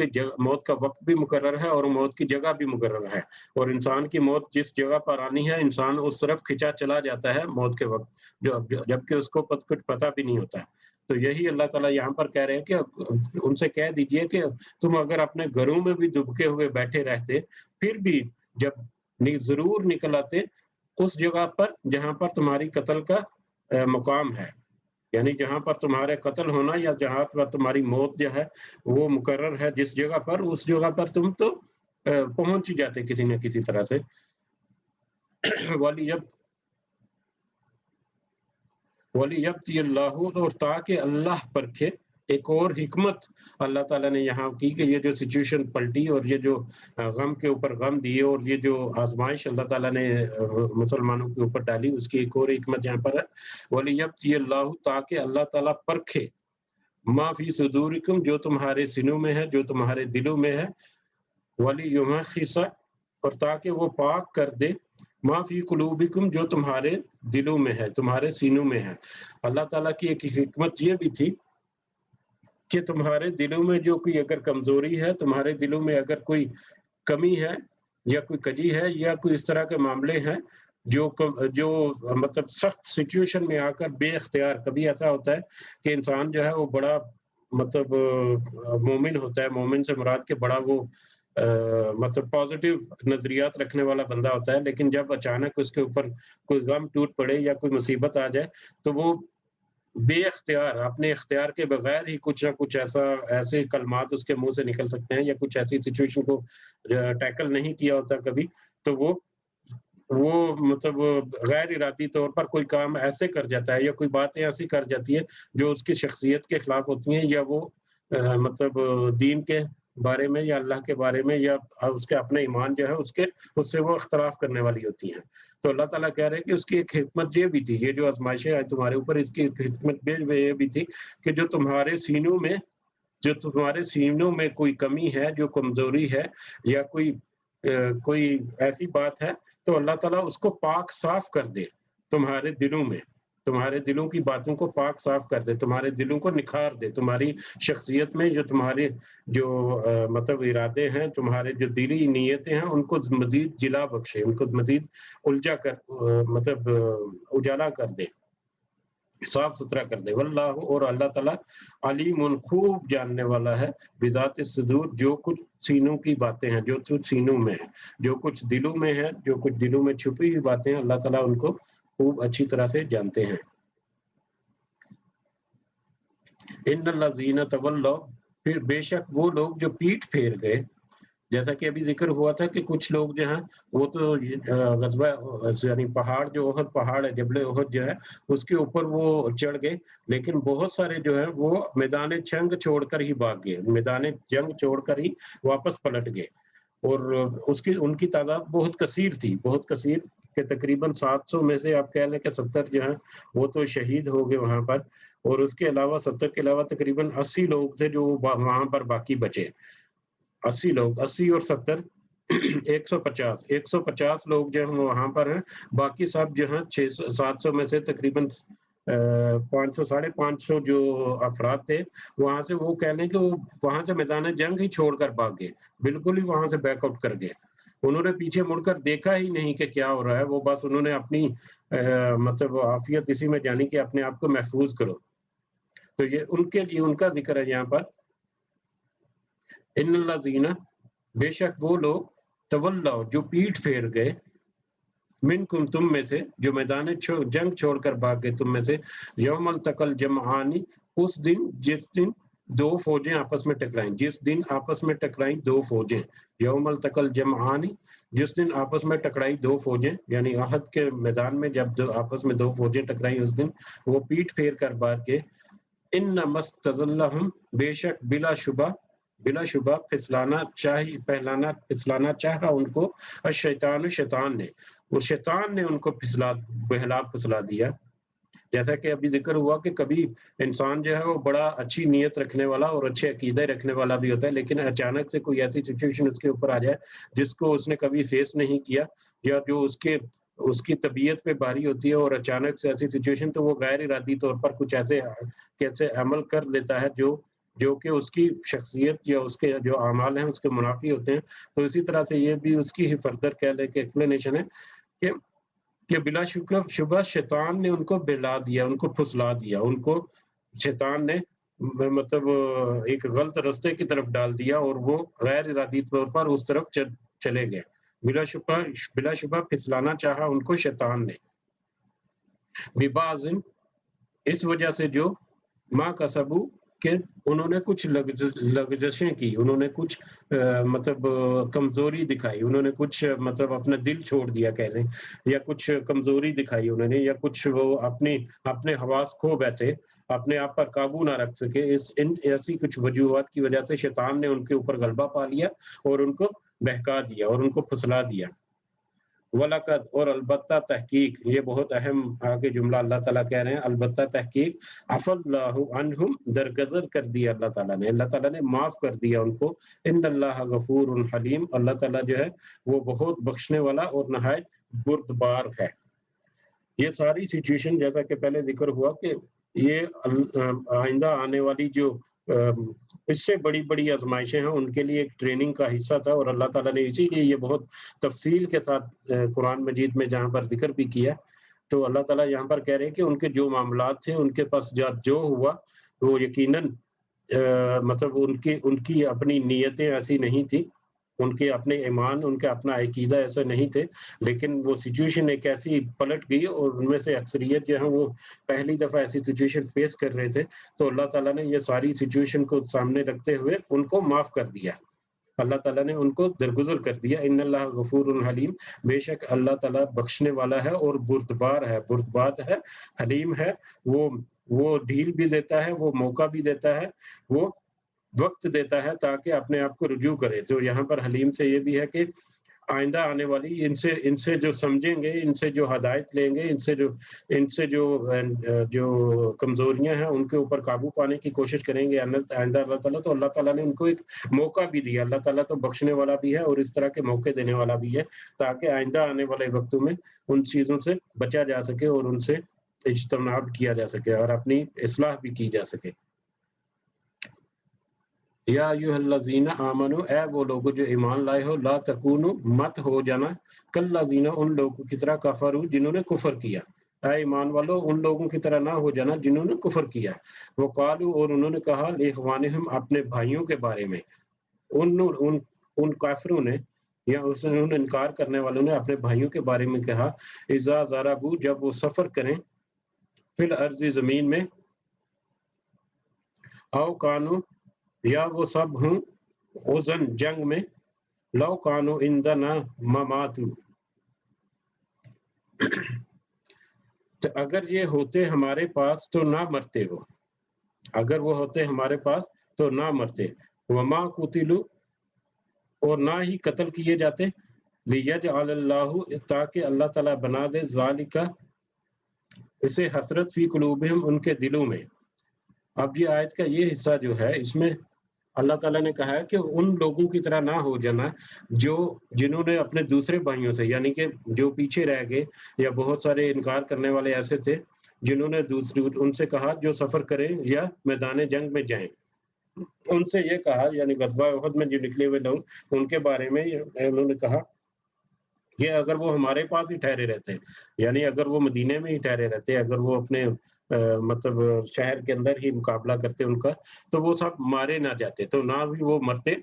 کا وقت بھی مقرر ہے اور موت کی جگہ بھی مقرر ہے، اور انسان کی موت جس جگہ پر آنی ہے انسان اس طرف کھنچا چلا جاتا ہے موت کے وقت، جبکہ اس کو کچھ پتہ بھی نہیں ہوتا ہے۔ تو یہی اللہ تعالیٰ یہاں پر کہہ رہے ہیں کہ ان سے کہہ دیجئے کہ تم اگر اپنے گھروں میں بھی دبکے ہوئے بیٹھے رہتے، پھر بھی جب ضرور نکل آتے اس جگہ پر جہاں پر تمہاری قتل کا مقام ہے، یعنی جہاں پر تمہارے قتل ہونا یا جہاں پر تمہاری موت جو ہے وہ مقرر ہے جس جگہ پر، اس جگہ پر تم تو پہنچ ہی جاتے کسی نہ کسی طرح سے۔ وَلِيَبْتِيَ اللَّهُ، اور تاکہ اللہ پرکھے۔ ایک اور حکمت اللہ تعالیٰ نے یہاں کی کہ یہ جو سچویشن پلٹی اور یہ جو غم کے اوپر غم دیے اور یہ جو آزمائش اللہ تعالیٰ نے مسلمانوں کے اوپر ڈالی، اس کی ایک اور حکمت یہاں پر ہے وَلِيَبْتِيَ اللَّهُ، تاکہ اللہ تعالیٰ پرکھے ما فی صدورکم، جو تمہارے سینوں میں ہے، جو تمہارے دلوں میں ہے، وَلِيُمَحِّصَ، اور تاکہ وہ پاک کر دے ما فی قلوبکم، جو تمہارے دلوں میں ہے، تمہارے سینوں میں ہے۔ اللہ تعالیٰ کی ایک حکمت یہ بھی تھی کہ تمہارے دلوں میں جو کوئی اگر کمزوری ہے، تمہارے دلوں میں اگر کوئی کمی ہے یا کوئی کجی ہے یا کوئی اس طرح کے معاملے ہیں جو مطلب سخت سچویشن میں آ کر بے اختیار، کبھی ایسا ہوتا ہے کہ انسان جو ہے وہ بڑا مطلب مومن ہوتا ہے، مومن سے مراد کہ بڑا وہ مطلب پازیٹیو نظریات رکھنے والا بندہ ہوتا ہے، لیکن جب اچانک اس کے اوپر کوئی غم ٹوٹ پڑے یا کوئی مصیبت آ جائے تو وہ بے اختیار، اپنے اختیار کے بغیر ہی کچھ نہ کچھ ایسے کلمات اس کے منہ سے نکل سکتے ہیں یا کچھ ایسی سچویشن کو ٹیکل نہیں کیا ہوتا کبھی، تو وہ مطلب غیر ارادی طور پر کوئی کام ایسے کر جاتا ہے یا کوئی باتیں ایسی کر جاتی ہے جو اس کی شخصیت کے خلاف ہوتی ہیں، یا وہ مطلب دین کے بارے میں یا اللہ کے بارے میں یا اس کے اپنے ایمان جو ہے اس سے وہ اختلاف کرنے والی ہوتی ہیں۔ تو اللہ تعالیٰ کہہ رہے ہیں کہ اس کی ایک حکمت یہ بھی تھی، یہ جو آزمائشیں آئی تمہارے اوپر، اس کی ایک حکمت یہ بھی تھی کہ جو تمہارے سینوں میں کوئی کمی ہے، جو کمزوری ہے یا کوئی ایسی بات ہے، تو اللہ تعالیٰ اس کو پاک صاف کر دے تمہارے دلوں میں، تمہارے دلوں کی باتوں کو پاک صاف کر دے، تمہارے دلوں کو نکھار دے، تمہاری شخصیت میں جو تمہارے جو مطلب ارادے ہیں، تمہارے جو دلی نیتیں ہیں، ان کو مزید جلا بخشے، ان کو مزید مطلب اجالا کر دے، صاف ستھرا کر دے۔ واللہ، اور اللہ تعالیٰ علیم، خوب جاننے والا ہے، بذات الصدور، جو کچھ سینوں کی باتیں ہیں، جو کچھ سینوں میں ہے، جو کچھ دلوں میں ہے، جو کچھ دلوں میں چھپی ہوئی باتیں ہیں، اللہ تعالیٰ ان کو خوب اچھی طرح سے جانتے ہیں۔ ان الذین تولوا، پھر بے شک وہ لوگ جو پیٹ پھیر گئے، جیسا کہ ابھی ذکر ہوا تھا کہ کچھ لوگ جو ہیں وہ تو غزوہ یعنی پہاڑ جو احد پہاڑ ہے، جبل احد جو ہے، اس کے اوپر وہ چڑھ گئے، لیکن بہت سارے جو ہیں وہ میدان جنگ چھوڑ کر ہی بھاگ گئے، میدان جنگ چھوڑ کر ہی واپس پلٹ گئے، اور ان کی تعداد بہت کثیر تھی، بہت کثیر، کہ تقریباً 700 میں سے آپ کہہ لیں کہ 70 جو ہیں وہ تو شہید ہو گئے وہاں پر، اور اس کے علاوہ 70 کے علاوہ تقریباً 80 لوگ تھے جو وہاں پر باقی بچے، 80 لوگ، 80 اور 70 150 لوگ جو ہیں وہاں پر ہیں، باقی سب جو ہیں 700 میں سے تقریباً 500 550 جو افراد تھے وہاں سے، وہ کہہ لیں کہ وہ وہاں سے میدان جنگ ہی چھوڑ کر بھاگ گئے، بالکل ہی وہاں سے بیک آؤٹ کر گئے، انہوں نے پیچھے مڑ کر دیکھا ہی نہیں کہ کیا ہو رہا ہے، وہ بس انہوں نے اپنی مطلب عافیت اسی میں جانی کہ اپنے آپ کو محفوظ کرو۔ تو یہ ان کے لیے ان کا ذکر ہے یہاں پر، ان الذین، بے شک وہ لوگ، تولوا، جو پیٹ پھیر گئے، منکم، تم میں سے، جو میدان جنگ چھوڑ کر بھاگ گئے تم میں سے، یوم التقى الجمعان، اس دن جس دن دو فوجیں آپس میں ٹکرائیں، جس دن آپس میں ٹکرائیں دو فوجیں، یوم التقى الجمعان، جس دن آپس میں ٹکرائی دو فوجیں، یعنی احد کے میدان میں جب آپس میں دو فوجیں ٹکرائیں اس دن وہ پیٹ پھیر کر بھاگ گئے، انما استزلهم، بے شک بلا شبہ پھسلانا چاہا ان کو، شیطان نے، وہ شیطان نے ان کو پھسلا دیا، جیسا کہ ابھی ذکر ہوا کہ کبھی انسان جو ہے وہ بڑا اچھی نیت رکھنے والا اور اچھے عقیدے رکھنے والا بھی ہوتا ہے، لیکن اچانک سے کوئی ایسی سچویشن اس کے اوپر آ جائے جس کو اس نے کبھی فیس نہیں کیا، یا جو اس کی طبیعت پہ بھاری ہوتی ہے، اور اچانک سے ایسی سچویشن، تو وہ غیر ارادی طور پر کچھ ایسے عمل کر لیتا ہے جو کہ اس کی شخصیت یا اس کے جو اعمال ہیں اس کے منافی ہوتے ہیں۔ تو اسی طرح سے یہ بھی اس کی فردر کہہ لیں کہ ایکسپلینیشن ہے کہ بلا شبہ شیطان نے ان کو بہلا دیا، ان کو پھسلا دیا، ان کو شیطان نے مطلب ایک غلط رستے کی طرف ڈال دیا، اور وہ غیر ارادی طور پر اس طرف چلے گئے، بلا شبہ پھسلانا چاہا ان کو شیطان نے، ببعض، اس وجہ سے جو ماں کا سبو کہ انہوں نے کچھ لغزشیں کی، انہوں نے کچھ مطلب کمزوری دکھائی، انہوں نے کچھ مطلب اپنا دل چھوڑ دیا کہہ لیں، یا کچھ کمزوری دکھائی انہوں نے، یا کچھ وہ اپنے حواس کھو بیٹھے، اپنے آپ پر قابو نہ رکھ سکے. ایسی کچھ وجوہات کی وجہ سے شیطان نے ان کے اوپر غلبہ پا لیا اور ان کو بہکا دیا اور ان کو پھسلا دیا. وَلَقَدْ اور البتہ تحقیق، یہ بہت اہم آگے جملہ اللہ تعالیٰ کہہ رہے ہیں، البتہ تحقیق عفا اللہ عنہم، درگزر کر دیا اللہ تعالیٰ نے معاف کر دیا ان کو. ان اللہ غفور حلیم، اللہ تعالیٰ جو ہے وہ بہت بخشنے والا اور نہایت بردبار ہے. یہ ساری سچویشن جیسا کہ پہلے ذکر ہوا کہ یہ آئندہ آنے والی جو اس سے بڑی بڑی آزمائشیں ہیں ان کے لیے ایک ٹریننگ کا حصہ تھا، اور اللہ تعالیٰ نے اسی لیے یہ بہت تفصیل کے ساتھ قرآن مجید میں جہاں پر ذکر بھی کیا. تو اللہ تعالیٰ یہاں پر کہہ رہے ہیں کہ ان کے جو معاملات تھے، ان کے پاس جو ہوا وہ یقیناً مطلب ان کی اپنی نیتیں ایسی نہیں تھی، ان کے اپنے ایمان، ان کا اپنا عقیدہ ایسے نہیں تھے، لیکن وہ سچویشن ایک ایسی پلٹ گئی اور ان میں سے اکثریت جو ہے وہ پہلی دفعہ ایسی سچویشن فیس کر رہے تھے. تو اللہ تعالیٰ نے یہ ساری سچویشن کو سامنے رکھتے ہوئے ان کو معاف کر دیا، اللہ تعالیٰ نے ان کو درگزر کر دیا. ان اللہ غفور حلیم، بے شک اللہ تعالیٰ بخشنے والا ہے اور بردبار ہے، حلیم ہے. وہ ڈھیل بھی دیتا ہے، وہ موقع بھی دیتا ہے، وہ وقت دیتا ہے تاکہ اپنے آپ کو رجوع کرے. تو یہاں پر حلیم سے یہ بھی ہے کہ آئندہ آنے والی ان سے جو سمجھیں گے، ان سے جو ہدایت لیں گے، ان سے جو کمزوریاں ہیں ان کے اوپر قابو پانے کی کوشش کریں گے آئندہ اللہ تعالیٰ، تو اللہ تعالیٰ نے ان کو ایک موقع بھی دیا. اللہ تعالیٰ تو بخشنے والا بھی ہے اور اس طرح کے موقع دینے والا بھی ہے تاکہ آئندہ آنے والے وقتوں میں ان چیزوں سے بچا جا سکے اور ان سے اجتناب کیا جا سکے اور اپنی اصلاح بھی کی جا سکے. یا ایھا الذین آمنو، اے وہ لوگ جو ایمان لائے ہو، لا تکونو، مت ہو جانا، کالذین، ان لوگوں کی طرح، کفروا، جنہوں نے کفر کیا. اے ایمان والو ان لوگوں کی طرح نہ ہو جانا جنہوں نے کفر کیا. وقالوا، اور انہوں نے کہا، لاخوانہم، اپنے بھائیوں کے بارے میں، ان کافروں نے یا انہوں نے انکار کرنے والوں نے اپنے بھائیوں کے بارے میں کہا، اذا ضربوا، جب وہ سفر کریں، فی الارض، زمین میں، او کانو، یا وہ سب ہوں، غزن، جنگ میں، لو کانو عندنا ما ماتوا، تو اگر یہ ہوتے ہمارے پاس تو نہ مرتے وہ، اگر وہ ہوتے ہمارے پاس تو نہ مرتے. وما قتلوا، اور نہ ہی قتل کیے جاتے، لیجعل اللہ، تاکہ اللہ تعالیٰ بنا دے، ذالک، اسے، حسرت، فی قلوبہم، ان کے دلوں میں. اب یہ آیت کا یہ حصہ جو ہے، اس میں اللہ تعالیٰ نے کہا ہے کہ ان لوگوں کی طرح نہ ہو جانا جنہوں نے اپنے دوسرے بھائیوں سے، یعنی کہ جو پیچھے رہ گئے یا بہت سارے انکار کرنے والے ایسے تھے جنہوں نے ان سے کہا جو سفر کریں یا میدان جنگ میں جائیں. ان سے یہ کہا، یعنی غزوہ احد میں جو نکلے ہوئے لوگ، ان کے بارے میں انہوں نے کہا کہ اگر وہ ہمارے پاس ہی ٹھہرے رہتے، یعنی اگر وہ مدینے میں ہی ٹھہرے رہتے، اگر وہ اپنے مطلب شہر کے اندر ہی مقابلہ کرتے ان کا، تو وہ سب مارے نہ جاتے، تو نہ بھی وہ مرتے،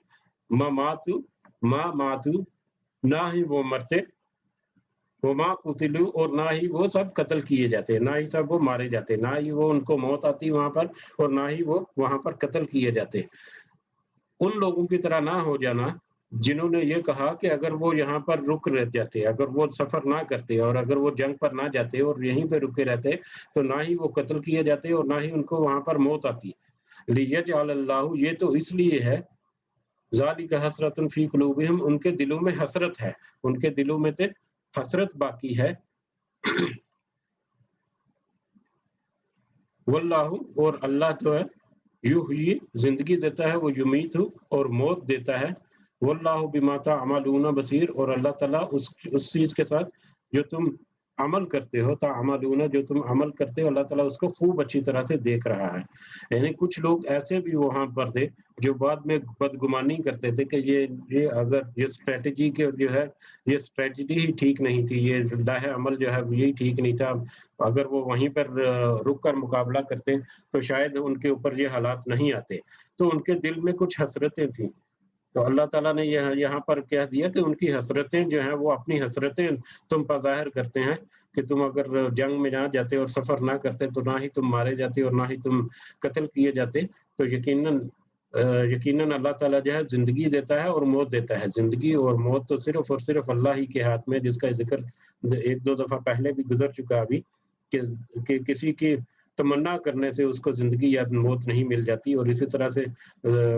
ما ماتو، نہ ہی وہ مرتے، وما قتلوا، اور نہ ہی وہ سب قتل کیے جاتے، نہ ہی سب وہ مارے جاتے، نہ ہی وہ ان کو موت آتی وہاں پر، اور نہ ہی وہ وہاں پر قتل کیے جاتے. ان لوگوں کی طرح نہ ہو جانا جنہوں نے یہ کہا کہ اگر وہ یہاں پر رک رہ جاتے، اگر وہ سفر نہ کرتے اور اگر وہ جنگ پر نہ جاتے اور یہیں پہ رکے رہتے، تو نہ ہی وہ قتل کیے جاتے اور نہ ہی ان کو وہاں پر موت آتی. لیجعل اللہ، یہ تو اس لیے ہے، ذالک حسرۃ فی قلوبہم، ان کے دلوں میں حسرت ہے، ان کے دلوں میں تے حسرت باقی ہے. واللہ، اور اللہ جو ہے، یحیی، زندگی دیتا ہے، وہ یمیت، اور موت دیتا ہے. واللہ بما تعملون بصیر، اور اللہ تعالیٰ اس چیز کے ساتھ جو تم عمل کرتے ہو، تعملون، جو تم عمل کرتے ہو، اللہ تعالیٰ اس کو خوب اچھی طرح سے دیکھ رہا ہے. یعنی کچھ لوگ ایسے بھی وہاں پر تھے جو بعد میں بدگمانی کرتے تھے کہ یہ اگر یہ اسٹریٹجی کے جو ہے، یہ اسٹریٹجی ہی ٹھیک نہیں تھی، یہ راہ عمل جو ہے یہی ٹھیک نہیں تھا، اگر وہ وہیں پر رک کر مقابلہ کرتے تو شاید ان کے اوپر یہ حالات نہیں آتے. تو ان کے دل میں کچھ حسرتیں تھیں، تو اللہ تعالیٰ نے یہاں پر کہہ دیا کہ ان کی حسرتیں جو ہیں وہ اپنی حسرتیں تم پر ظاہر کرتے ہیں کہ تم اگر جنگ میں نہ جاتے اور سفر نہ کرتے تو نہ ہی تم مارے جاتے اور نہ ہی تم قتل کیے جاتے. تو یقیناً اللہ تعالیٰ جو ہے زندگی دیتا ہے اور موت دیتا ہے. زندگی اور موت تو صرف اور صرف اللہ ہی کے ہاتھ میں، جس کا ذکر ایک دو دفعہ پہلے بھی گزر چکا ابھی، کہ کسی کی تمنا کرنے سے اس کو زندگی یا موت نہیں مل جاتی، اور اسی طرح سے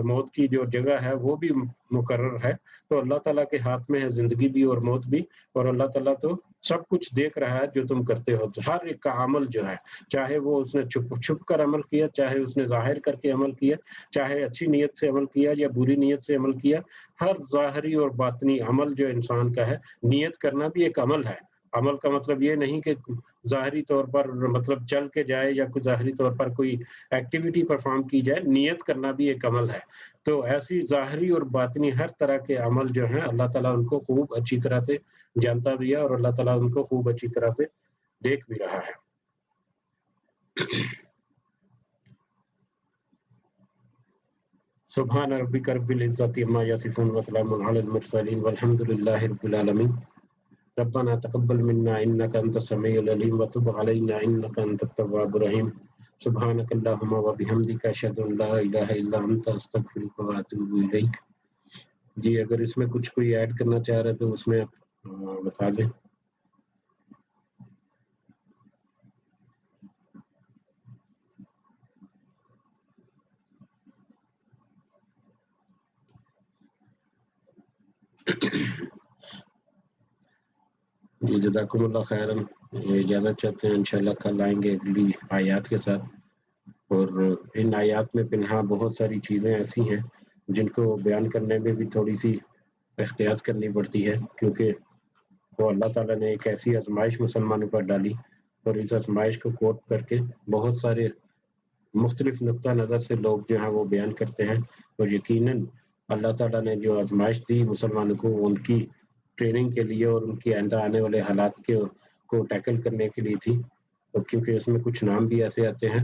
موت کی جو جگہ ہے وہ بھی مقرر ہے. تو اللہ تعالیٰ کے ہاتھ میں ہے زندگی بھی اور موت بھی، اور اللہ تعالیٰ تو سب کچھ دیکھ رہا ہے جو تم کرتے ہو. ہر ایک کا عمل جو ہے، چاہے وہ اس نے چھپ کر عمل کیا، چاہے اس نے ظاہر کر کے عمل کیا، چاہے اچھی نیت سے عمل کیا یا بری نیت سے عمل کیا، ہر ظاہری اور باطنی عمل جو انسان کا ہے، نیت کرنا بھی ایک عمل ہے. عمل کا مطلب یہ نہیں کہ ظاہری طور پر مطلب چل کے جائے یا کوئی ظاہری طور پر کوئی ایکٹیویٹی پرفارم کی جائے. نیت کرنا بھی ایک عمل ہے. تو ایسی ظاہری اور باطنی ہر طرح کے عمل جو ہیں اللہ تعالیٰ ان کو خوب اچھی طرح سے جانتا بھی ہے، اور اللہ تعالیٰ ان کو خوب اچھی طرح سے دیکھ بھی رہا ہے. سبحان ربک رب العزت عما یصفون وسلام علی المرسلین والحمد للہ رب العالمین. ربنا تقبل منا انك انت السميع العليم وتب علينا انك انت التواب الرحيم. سبحانك اللهم وبحمدك اشهد ان لا اله الا انت استغفرك واتوب اليك. جی اگر اس میں کچھ کوئی ایڈ کرنا چاہ رہے تو اس میں آپ بتا دیں. جی جزاکم اللہ خیراً. اجازت چاہتے ہیں، انشاءاللہ کل آئیں گے اگلی آیات کے ساتھ. اور ان آیات میں پنہا بہت ساری چیزیں ایسی ہیں جن کو بیان کرنے میں بھی تھوڑی سی احتیاط کرنی پڑتی ہے، کیونکہ وہ اللہ تعالیٰ نے ایک ایسی آزمائش مسلمانوں پر ڈالی، اور اس آزمائش کو کوٹ کر کے بہت سارے مختلف نقطہ نظر سے لوگ جو ہیں وہ بیان کرتے ہیں. اور یقیناً اللہ تعالیٰ نے جو آزمائش دی مسلمانوں کو، ان کی ٹریننگ کے لیے اور ان کی آئندہ آنے والے حالات کو ٹیکل کرنے کے لیے تھی. کیونکہ اس میں کچھ نام بھی ایسے آتے ہیں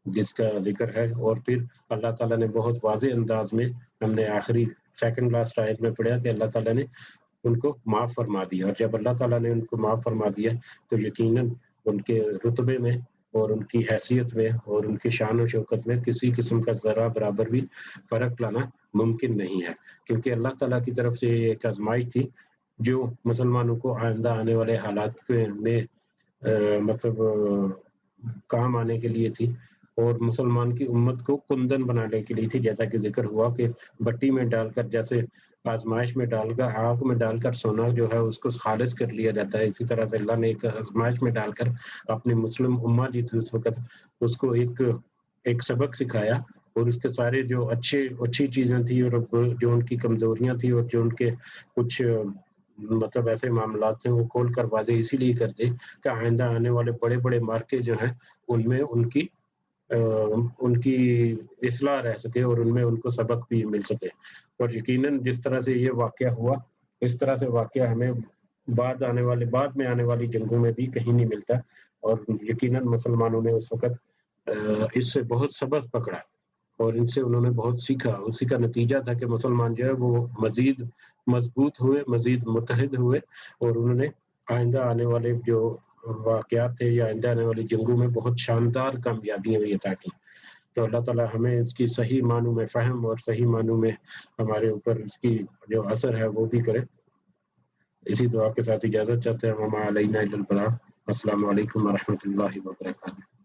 جس کا ذکر ہے. اور پھر اللہ تعالیٰ نے بہت واضح انداز میں، ہم نے آخری سیکنڈ لاسٹ آیت میں پڑھا کہ اللہ تعالیٰ نے ان کو معاف فرما دیا. اور جب اللہ تعالیٰ نے ان کو معاف فرما دیا تو یقیناً ان کے رتبے میں اور ان کی حیثیت میں اور ان کی شان و شوکت میں کسی قسم کا ذرہ برابر بھی فرق لانا ممکن نہیں ہے. کیونکہ اللہ تعالیٰ کی طرف سے یہ ایک آزمائش تھی جو مسلمانوں کو آئندہ آنے والے حالات میں مطلب کام آنے کے لیے تھی، اور مسلمان کی امت کو کندن بنانے کے لیے تھی. جیسا کہ ذکر ہوا کہ بٹی میں ڈال کر، جیسے آزمائش میں ڈال کر، آگ میں ڈال کر سونا جو ہے اس کو خالص کر لیا جاتا ہے، اسی طرح سے اللہ نے ایک آزمائش میں ڈال کر اپنی مسلم امت جی تھی اس وقت، اس کو ایک سبق سکھایا. اور اس کے سارے جو اچھی چیزیں تھیں اور جو ان کی کمزوریاں تھیں اور جو ان کے کچھ مطلب ایسے معاملات ہیں وہ کھول کر واضح اسی لیے کر دے کہ آئندہ آنے والے بڑے بڑے مارکے جو ہیں ان میں ان کی اصلاح رہ سکے اور ان میں ان کو سبق بھی مل سکے. اور یقیناً جس طرح سے یہ واقعہ ہوا، اس طرح سے واقعہ ہمیں بعد میں آنے والی جنگوں میں بھی کہیں نہیں ملتا. اور یقیناً مسلمانوں نے اس وقت اس سے بہت سبق پکڑا اور ان سے انہوں نے بہت سیکھا. اسی کا نتیجہ تھا کہ مسلمان جو ہے وہ مزید مضبوط ہوئے، مزید متحد ہوئے، اور انہوں نے آئندہ آنے والے جو واقعات تھے یا آئندہ آنے والی جنگوں میں بہت شاندار کامیابیاں بھی عطا کی. تو اللہ تعالیٰ ہمیں اس کی صحیح معنوں میں فہم اور صحیح معنوں میں ہمارے اوپر اس کی جو اثر ہے وہ بھی کرے. اسی دعا کے ساتھ اجازت چاہتے ہیں. وما علینا الا البلاغ. السلام علیکم ورحمۃ اللہ وبرکاتہ.